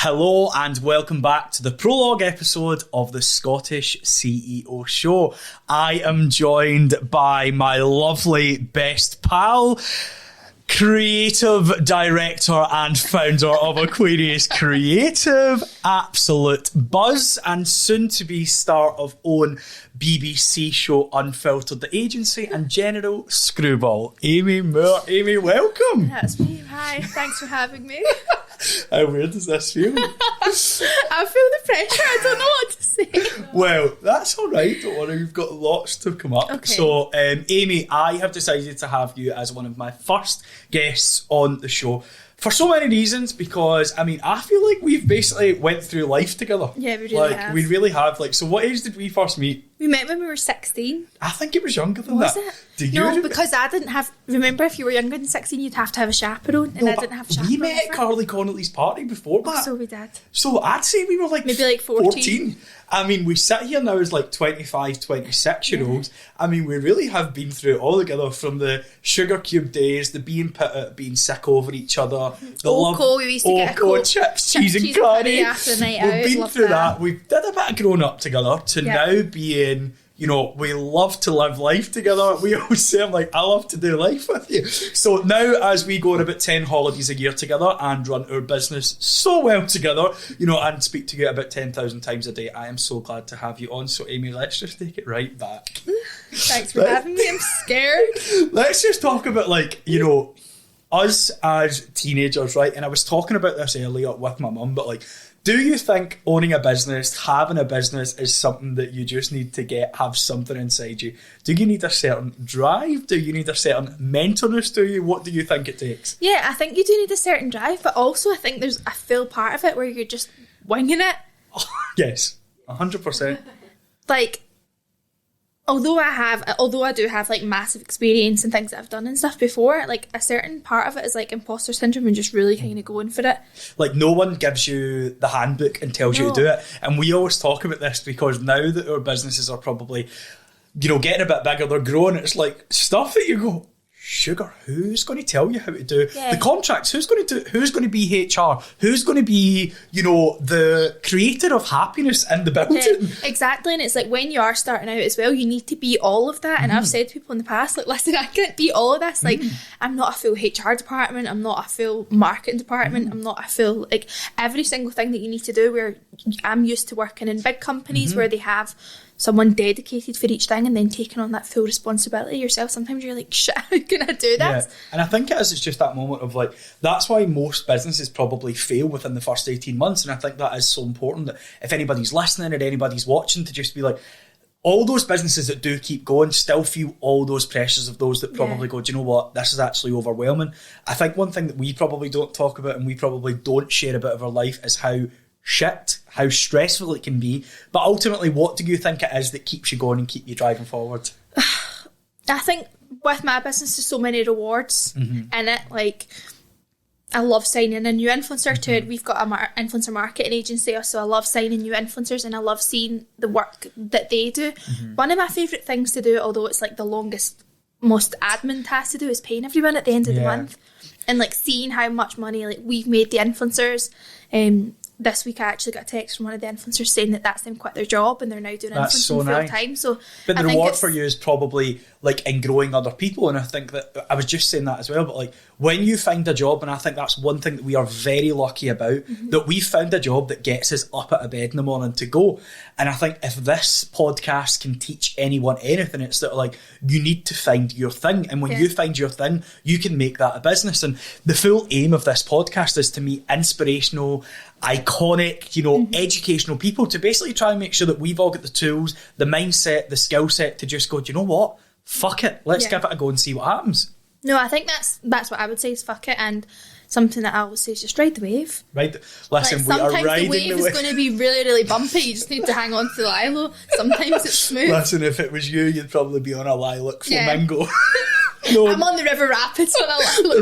Hello and welcome back to the Prologue episode of the Scottish CEO Show. I am joined by my lovely best pal, creative director and founder of Aquarius Creative, absolute buzz, and soon to be star of own BBC show Unfiltered, the agency, and general screwball, Amy Moore. Amy, welcome. That's me. Hi, thanks for having me. How weird does this feel? I feel the pressure. I don't know what to say. Well, that's all right. Don't worry. We've got lots to come up. Okay. So, Amy, I have decided to have you as one of my first guests on the show for so many reasons, because, I mean, I feel like we've basically went through life together. Yeah, we really have. We really have. So what age did we first meet? We met when we were 16. I think it was younger than Was that. it? Do you No, because I didn't have... Remember, if you were younger than 16, you'd have to have a chaperone, and I didn't have a chaperone. We met at Carly Connolly's party before that. So we did. So I'd say we were Maybe like 14. I mean, we sit here now as like 25, 26-year-olds. I mean, we really have been through it all together, from the sugar cube days, the being being sick over each other, the Oco, we used to get a Oco, chips, cheese and curry. After the night out. We've been through that. We've did a bit of growing up together to now being... You know, we love to live life together. We always say, I'm like, I love to do life with you. So now, as we go on about 10 holidays a year together and run our business so well together, you know, and speak to you about 10,000 times a day, I am so glad to have you on. So, Amy, let's just take it right back. Thanks for having me. I'm scared. Let's just talk about, like, you know, us as teenagers, right? And I was talking about this earlier with my mum, but, like, do you think owning a business, having a business, is something that you just need to have something inside you? Do you need a certain drive? Do you need a certain mentalness to you? What do you think it takes? Yeah, I think you do need a certain drive, but also I think there's a full part of it where you're just winging it. Yes, 100%. Like, although I do have like massive experience and things that I've done and stuff before, like a certain part of it is like imposter syndrome and just really kind of going for it. Like, no one gives you the handbook and tells you to do it. And we always talk about this because now that our businesses are probably, you know, getting a bit bigger, they're growing, it's like stuff that you go, sugar, who's going to tell you how to do the contracts? Who's going to be HR? Who's going to be, you know, the creator of happiness in the building? Yeah, exactly. And it's like, when you are starting out as well, you need to be all of that. And I've said to people in the past, like, listen, I can't be all of this. Like, I'm not a full HR department. I'm not a full marketing department. I'm not a full, like, every single thing that you need to do, where I'm used to working in big companies where they have someone dedicated for each thing and then taking on that full responsibility yourself. Sometimes you're like, shit, how can I do this? Yeah. And I think it's just that moment of like, that's why most businesses probably fail within the first 18 months. And I think that is so important, that if anybody's listening or anybody's watching, to just be like, all those businesses that do keep going still feel all those pressures of those that probably go, do you know what, this is actually overwhelming. I think one thing that we probably don't talk about and we probably don't share a bit of our life is how stressful it can be. But ultimately, what do you think it is that keeps you going and keep you driving forward? I think with my business, there's so many rewards in it. Like, I love signing a new influencer to it. We've got a influencer marketing agency, so I love signing new influencers and I love seeing the work that they do. One of my favourite things to do, although it's like the longest, most admin task to do, is paying everyone at the end of the month. And like seeing how much money like we've made the influencers. This week I actually got a text from one of the influencers saying that that's them quit their job and they're now doing influencing so full time. So, but the reward for you is probably like in growing other people. And I think that I was just saying that as well. But like when you find a job, and I think that's one thing that we are very lucky about, that we found a job that gets us up out of bed in the morning to go. And I think if this podcast can teach anyone anything, it's that like you need to find your thing. And when you find your thing, you can make that a business. And the full aim of this podcast is to meet inspirational, iconic, you know, educational people, to basically try and make sure that we've all got the tools, the mindset, the skill set to just go, do you know what? Fuck it. Let's give it a go and see what happens. No, I think that's what I would say is fuck it. And something that I always say is just ride the wave. Right. Listen, like, we are riding the wave. Sometimes the wave is going to be really, really bumpy. You just need to hang on to the lilo. Sometimes it's smooth. Listen, if it was you, you'd probably be on a lilac flamingo. Yeah. No, I'm on the River Rapids when I look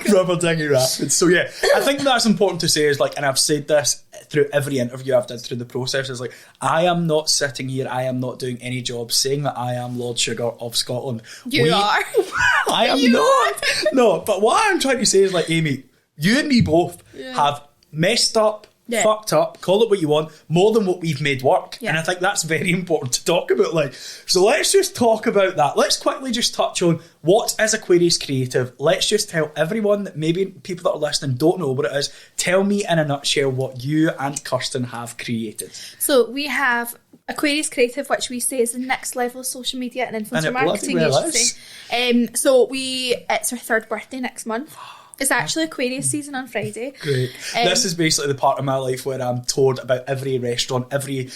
the rubber dinghy rapids. So yeah, I think that's important to say is like, and I've said this through every interview I've done through the process, is like, I am not sitting here, I am not doing any job saying that I am Lord Sugar of Scotland. You are. I am not. No, but what I'm trying to say is like, Amy, you and me both have messed up, fucked up, call it what you want, more than what we've made work. Yeah. And I think that's very important to talk about. Like, so let's just talk about that. Let's quickly just touch on what is Aquarius Creative. Let's just tell everyone that maybe people that are listening don't know what it is. Tell me in a nutshell what you and Kirsten have created. So we have Aquarius Creative, which we say is the next level of social media and influencer marketing agency. So it's our 3rd birthday next month. It's actually Aquarius season on Friday. Great. This is basically the part of my life where I'm toured about every restaurant, every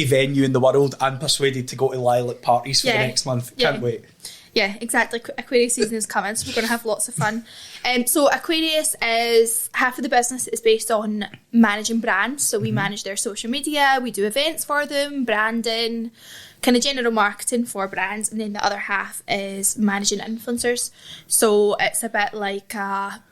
venue in the world, and persuaded to go to lilac parties for the next month. Can't wait. Yeah, exactly. Aquarius season is coming, so we're going to have lots of fun. So Aquarius is, half of the business is based on managing brands. So we manage their social media, we do events for them, branding, kind of general marketing for brands, and then the other half is managing influencers. So it's a bit like a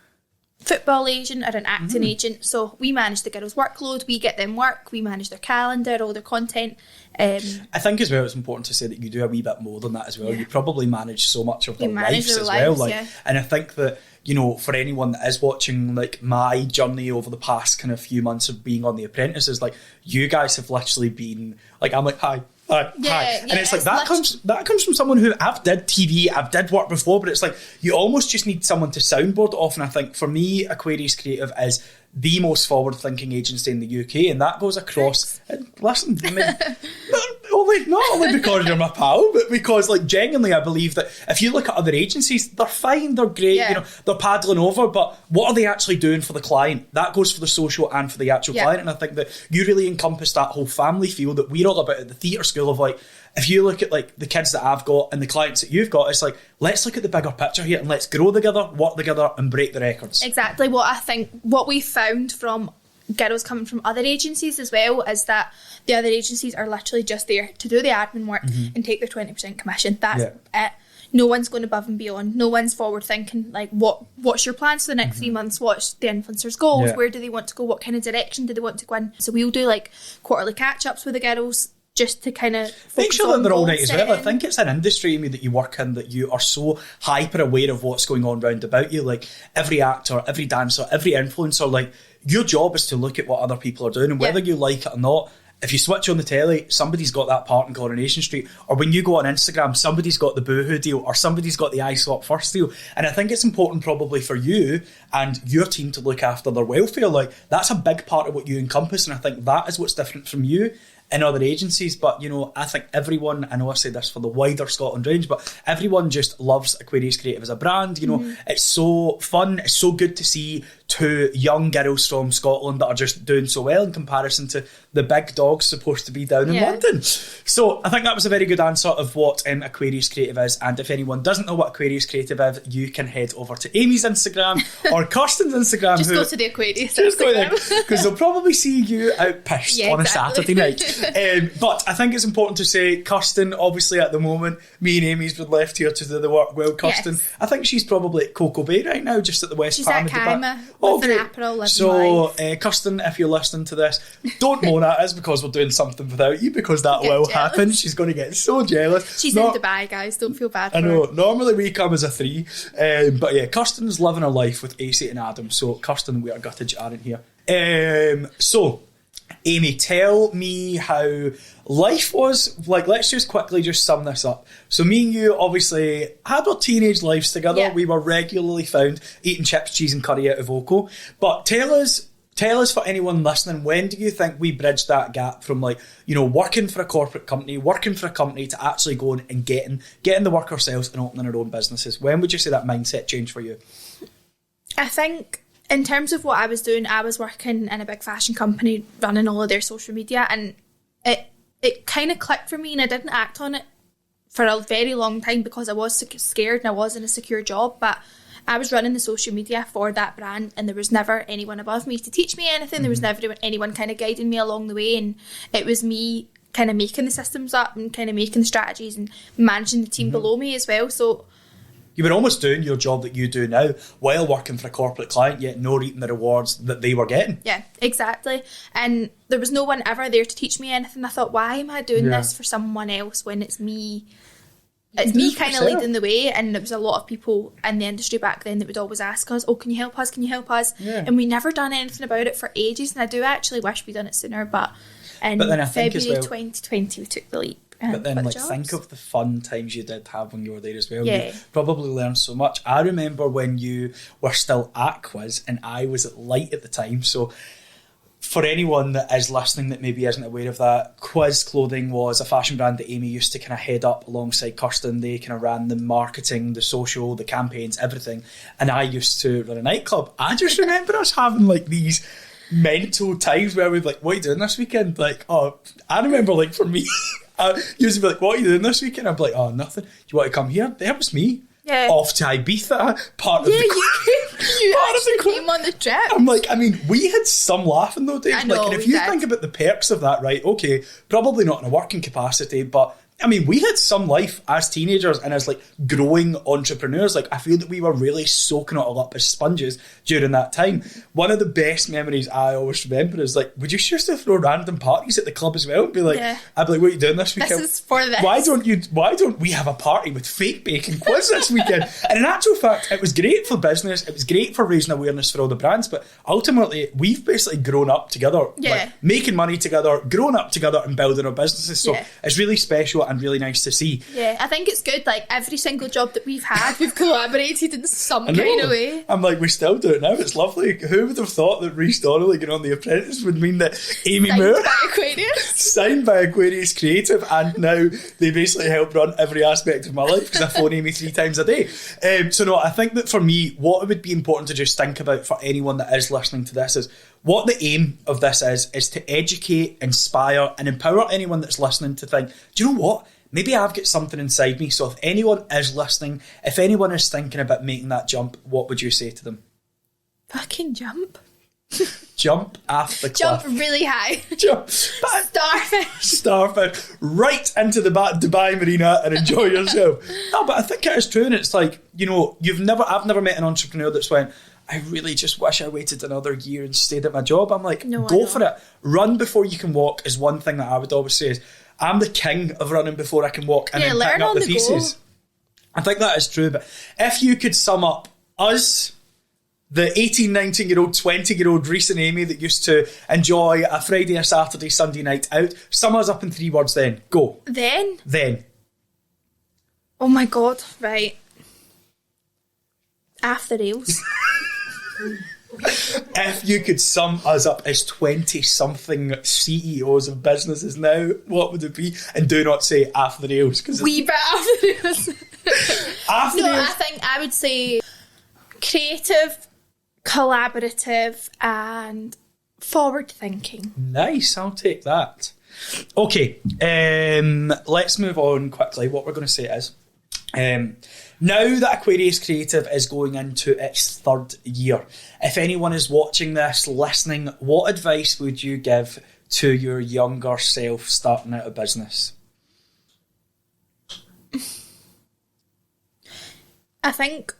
football agent or an acting agent. So we manage the girls' workload, we get them work, we manage their calendar, all their content. I think as well it's important to say that you do a wee bit more than that as well. You probably manage so much of their lives as well. And I think that, you know, for anyone that is watching like my journey over the past kind of few months of being on The Apprentice, is like you guys have literally been like, I'm like, hi. And it's like that comes from someone who I've did TV, I've did work before, but it's like you almost just need someone to soundboard off. And I think for me, Aquarius Creative is the most forward-thinking agency in the UK, and that goes across. Listen, I mean, not only because you're my pal, but because, like, genuinely, I believe that if you look at other agencies, they're fine, they're great, you know, they're paddling over, but what are they actually doing for the client? That goes for the social and for the actual client, and I think that you really encompass that whole family feel that we're all about at the theatre school of, like, if you look at like the kids that I've got and the clients that you've got, it's like, let's look at the bigger picture here and let's grow together, work together and break the records. Exactly. What we found from girls coming from other agencies as well is that the other agencies are literally just there to do the admin work and take their 20% commission. That's it. No one's going above and beyond. No one's forward thinking like what's your plans for the next 3 months? What's the influencer's goals? Where do they want to go? What kind of direction do they want to go in? So we'll do like quarterly catch-ups with the girls, just to kind of make sure that they're all right as well. I think it's an industry, Amy, that you work in that you are so hyper aware of what's going on round about you. Like every actor, every dancer, every influencer, like your job is to look at what other people are doing, and whether you like it or not, if you switch on the telly, somebody's got that part in Coronation Street, or when you go on Instagram, somebody's got the Boohoo deal, or somebody's got the I Swap First deal. And I think it's important probably for you and your team to look after their welfare. Like that's a big part of what you encompass, and I think that is what's different from you in other agencies. But you know, I think everyone, I know I say this for the wider Scotland range, but everyone just loves Aquarius Creative as a brand. You know, it's so fun, it's so good to see two young girls from Scotland that are just doing so well in comparison to the big dogs supposed to be down in London. So I think that was a very good answer of what Aquarius Creative is. And if anyone doesn't know what Aquarius Creative is, you can head over to Amy's Instagram or Kirsten's Instagram. Just go to the Aquarius Instagram, because they'll probably see you out pissed on a Saturday night. But I think it's important to say, Kirsten, obviously at the moment, me and Amy's been left here to do the work. Well, Kirsten, I think she's probably at Cocoa Bay right now, just at the West Palm. She's at Kaima with an Aperol. So, Kirsten, if you're listening to this, don't moan at us because we're doing something without you, because that will happen. She's going to get so jealous. She's in Dubai, guys. Don't feel bad for I know. her. Normally we come as a 3. But yeah, Kirsten's living her life with AC and Adam. So, Kirsten, we are gutted you aren't here. So, Amy, tell me how life was. Like, let's just quickly just sum this up. So me and you obviously had our teenage lives together. Yeah. We were regularly found eating chips, cheese and curry out of Oko. But tell us for anyone listening, when do you think we bridged that gap from, like, you know, working for a corporate company, working for a company, to actually going and getting the work ourselves and opening our own businesses? When would you say that mindset changed for you? I think in terms of what I was doing, I was working in a big fashion company running all of their social media, and it kind of clicked for me, and I didn't act on it for a very long time because I was scared and I was in a secure job. But I was running the social media for that brand, and there was never anyone above me to teach me anything. There was never anyone kind of guiding me along the way, and it was me kind of making the systems up and kind of making the strategies and managing the team below me as well. So you were almost doing your job that you do now while working for a corporate client, yet not reaping the rewards that they were getting. Yeah, exactly. And there was no one ever there to teach me anything. I thought, why am I doing this for someone else when it's me it's me kind of leading the way, and there was a lot of people in the industry back then that would always ask us, oh, can you help us, and we never done anything about it for ages, and I do actually wish we'd done it sooner, but then I think February 2020 we took the leap. But then, like, think of the fun times you did have when you were there as well. You probably learned so much. I remember when you were still at Quiz and I was at Light at the time. So for anyone that is listening that maybe isn't aware of that, Quiz Clothing was a fashion brand that Amy used to kind of head up alongside Kirsten. They kind of ran the marketing, the social, the campaigns, everything. And I used to run a nightclub. I just remember us having like these mental times where we'd be like, what are you doing this weekend? Like, oh, I remember, like, for me... I used to be like, what are you doing this weekend? I'd be like, oh, nothing. Do you want to come here? That was me. Yeah. Off to Ibiza, part of the you actually came on the trip. I'm like, I mean, we had some laughing though, Dave. I know, like, and if you think about the perks of that, right, okay, probably not in a working capacity, but I mean, we had some life as teenagers and as like growing entrepreneurs. Like, I feel that we were really soaking it all up as sponges during that time. One of the best memories I always remember is like, we just used to throw random parties at the club as well and be like, I'd be like, what are you doing this weekend? This is for this. Why don't we have a party with fake bacon quiz this weekend? And in actual fact, it was great for business. It was great for raising awareness for all the brands. But ultimately, we've basically grown up together, like making money together, growing up together and building our businesses. So it's really special and really nice to see. Yeah, I think it's good. Like, every single job that we've had, we've collaborated in some kind of way. I'm like, we still do it now. It's lovely. Who would have thought that Rhys Donnelly getting on The Apprentice would mean that Amy Moore signed by Aquarius Creative, and now they basically help run every aspect of my life because I phone Amy 3 times a day. So no, I think that for me, what it would be important to just think about for anyone that is listening to this is what the aim of this is to educate, inspire and empower anyone that's listening to think, do you know what? Maybe I've got something inside me. So if anyone is listening, if anyone is thinking about making that jump, what would you say to them? Fucking jump. Jump off the cliff. Jump really high. Jump. Starfish. Right into the Dubai Marina and enjoy yourself. No, but I think it is true. And it's like, you know, I've never met an entrepreneur that's went, I really just wish I waited another year and stayed at my job. I'm like, go for it. Run before you can walk is one thing that I would always say is, I'm the king of running before I can walk and then picking up the pieces. Go. I think that is true, but if you could sum up us, the 18, 19-year-old, 20-year-old Rhys and Amy that used to enjoy a Friday, a Saturday, Sunday night out, sum us up in 3 words then. Go. Then. Oh my God, right. After rails. If you could sum us up as 20-something CEOs of businesses now, what would it be? And do not say after the rails. Wee bit after the rails. After the rails. I think I would say creative, collaborative and forward-thinking. Nice, I'll take that. Okay, let's move on quickly. What we're going to say is... now that Aquarius Creative is going into its 3rd year, if anyone is watching this, listening, what advice would you give to your younger self starting out a business? I think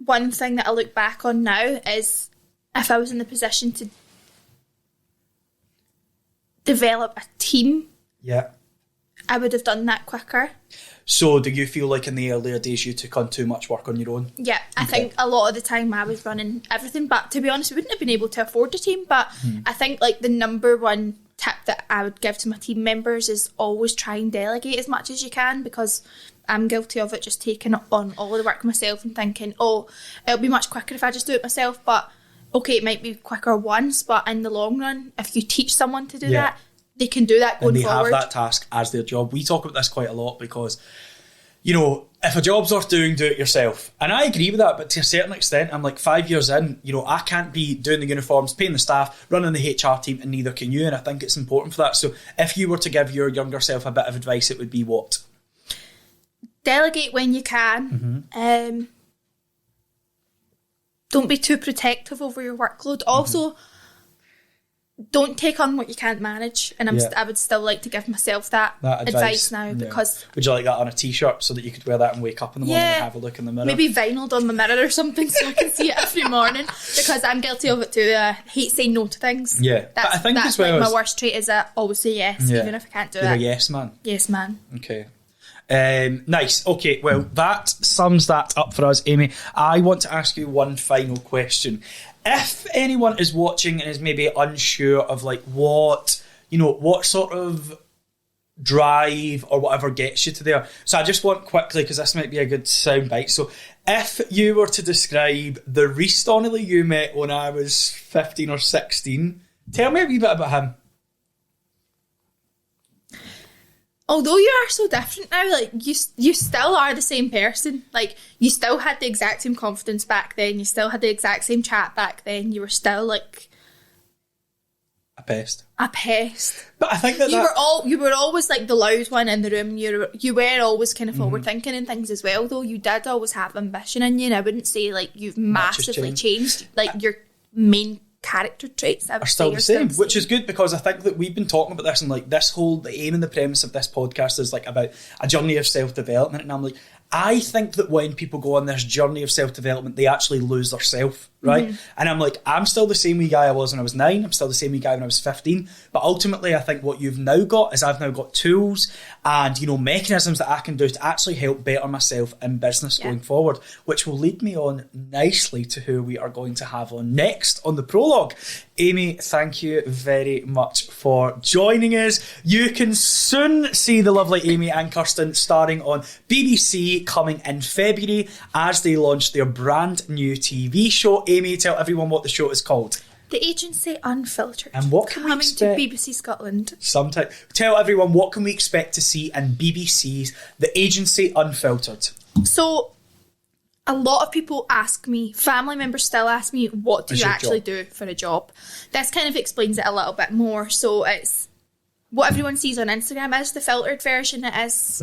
one thing that I look back on now is if I was in the position to develop a team, I would have done that quicker. So do you feel like in the earlier days you took on too much work on your own? Yeah, I think a lot of the time I was running everything, but to be honest, we wouldn't have been able to afford a team, but I think like the number one tip that I would give to my team members is always try and delegate as much as you can, because I'm guilty of it, just taking on all of the work myself and thinking, oh, it'll be much quicker if I just do it myself, but okay, it might be quicker once, but in the long run, if you teach someone to do that, they can do that going forward. And they have that task as their job. We talk about this quite a lot because, you know, if a job's worth doing, do it yourself. And I agree with that, but to a certain extent, I'm like 5 years in, you know, I can't be doing the uniforms, paying the staff, running the HR team, and neither can you. And I think it's important for that. So if you were to give your younger self a bit of advice, it would be what? Delegate when you can. Don't be too protective over your workload. Also, don't take on what you can't manage. And I would still like to give myself that advice now because... Would you like that on a t-shirt so that you could wear that and wake up in the morning and have a look in the mirror? Maybe vinyled on my mirror or something so I can see it every morning, because I'm guilty of it too. I hate saying no to things. Yeah. But I think that's as well like my worst trait is I always say yes, even if I can't do it. You're a yes man. Yes man. Okay. Nice. Okay, well, that sums that up for us, Amy. I want to ask you one final question. If anyone is watching and is maybe unsure of like what sort of drive or whatever gets you to there. So I just want quickly, because this might be a good soundbite. So if you were to describe the Rhys Donnelly you met when I was 15 or 16, tell me a wee bit about him. Although you are so different now, like you still are the same person. Like you still had the exact same confidence back then. You still had the exact same chat back then. You were still like a pest. But I think that you were always like the loud one in the room. You were always kind of forward thinking and things as well. Though you did always have ambition in you. And I wouldn't say like you've massively changed. Like your main character traits are still the same, which is good, because I think that we've been talking about this, and like the aim and the premise of this podcast is like about a journey of self-development, and I'm like, I think that when people go on this journey of self-development, they actually lose their self, right? And I'm like, I'm still the same wee guy I was when I was 9, I'm still the same wee guy when I was 15, but ultimately I think what you've now got is I've now got tools and, mechanisms that I can do to actually help better myself in business going forward, which will lead me on nicely to who we are going to have on next on the Prologue. Amy, thank you very much for joining us. You can soon see the lovely Amy and Kirsten starring on BBC coming in February as they launch their brand new TV show. Amy, tell everyone what the show is called. The Agency Unfiltered. And what can we expect? Coming to BBC Scotland. Sometime. Tell everyone, what can we expect to see in BBC's The Agency Unfiltered? So, a lot of people ask me, family members still ask me, what do you actually do for a job? This kind of explains it a little bit more. So it's what everyone sees on Instagram is the filtered version. It is.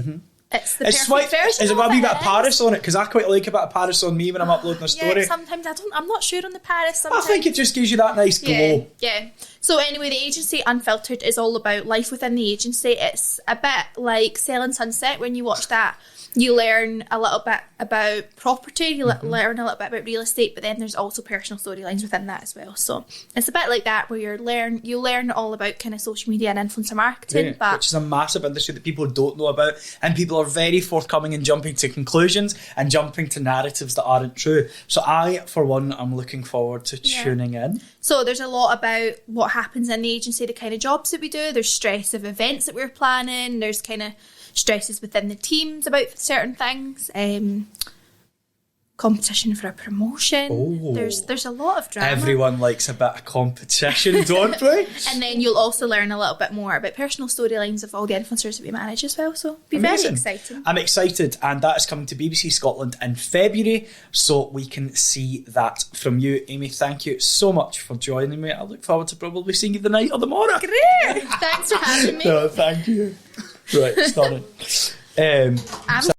It's the perfect version. Is it got a wee bit of Paris on it? Because I quite like a bit of Paris on me when I'm uploading a story. Yeah, sometimes I'm not sure on the Paris. Sometimes. I think it just gives you that nice glow. Yeah. So anyway, The Agency Unfiltered is all about life within the agency. It's a bit like Selling Sunset. When you watch that, you learn a little bit about property, you learn a little bit about real estate, but then there's also personal storylines within that as well. So it's a bit like that, where you learn all about kind of social media and influencer marketing. Which is a massive industry that people don't know about, and people are very forthcoming in jumping to conclusions and jumping to narratives that aren't true. So I, for one, am looking forward to tuning in. So there's a lot about what happens in the agency, the kind of jobs that we do. There's stress of events that we're planning. There's kind of stresses within the teams about certain things, competition for a promotion. There's a lot of drama. Everyone likes a bit of competition, don't we? And then you'll also learn a little bit more about personal storylines of all the influencers that we manage as well, so be very exciting. I'm excited, and that is coming to BBC Scotland in February, so we can see that from you. Amy, thank you so much for joining me. I look forward to probably seeing you the night or the morning. Great! Thanks for having me. No, thank you. Right, starting.